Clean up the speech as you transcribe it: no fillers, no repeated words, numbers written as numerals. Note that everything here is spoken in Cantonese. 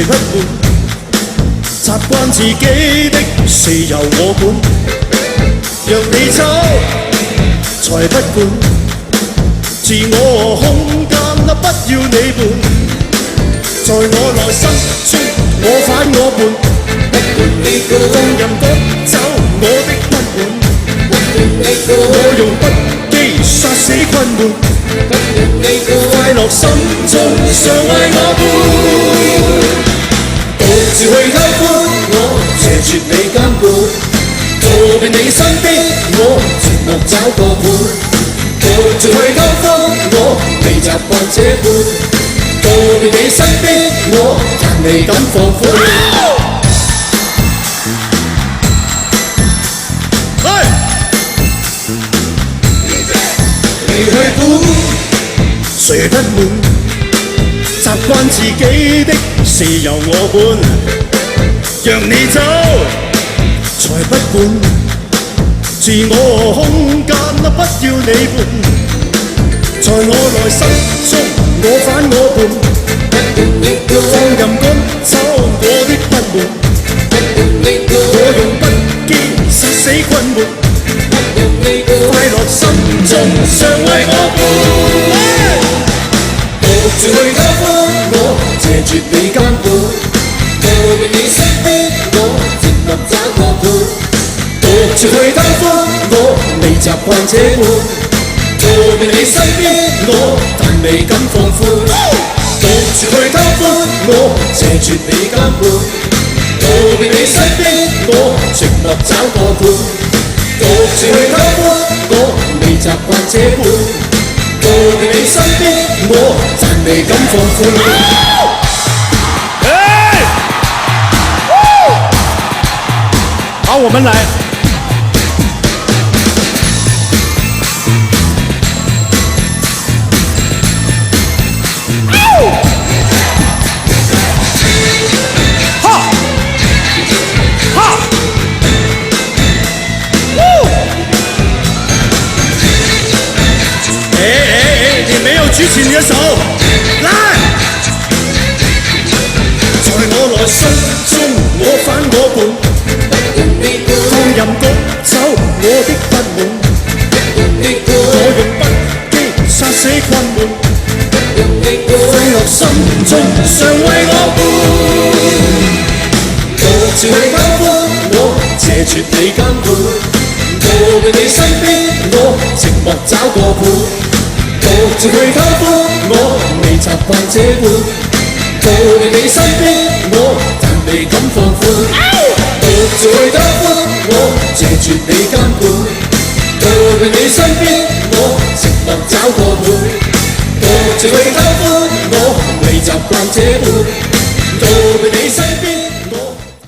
不滿，習慣自己的事由我管，讓你走才不管，自我空間不要你伴，在我內心中我反我叛，放任趕走我的不滿，我用不羈殺死困悶，快樂心中常為我伴，獨自去偷歡，我謝絕你監管，逃避你身邊，我寂寞找個伴，獨自去偷歡，我未習慣這般，逃避你身邊，我但未敢放寬。你去管，誰不滿？習慣自己的事由我管，讓你走才不管，自我空間不要你伴，在我內心中我反我叛，放任趕走我的不滿，我用不羈殺死困悶，快樂心中常為我伴，獨自去偷歡，我謝絕你監管，逃避你身邊，我寂寞找個伴，獨自去偷歡，我未習慣這般，逃避你身邊，我但未敢放寬，獨自去偷歡，我謝絕你監管，逃避你身邊，我寂寞找個伴，獨自去偷歡，我未習慣這般，逃避你身邊，我但未敢放寬。好，我們來。舉起你的手，來！在我內心中，我反我叛，放任趕走我的不滿，我用不羈殺死困悶，快樂心中常為我伴，獨自去偷歡，我謝絕你監管，逃避你身邊，我寂寞找個伴。獨自去偷歡，我未習慣這般，逃避你身邊，我但未敢放寬，獨自去偷歡，我謝絕你監管，逃避你身邊，我寂寞找個伴，獨自去偷歡，我未習慣這般。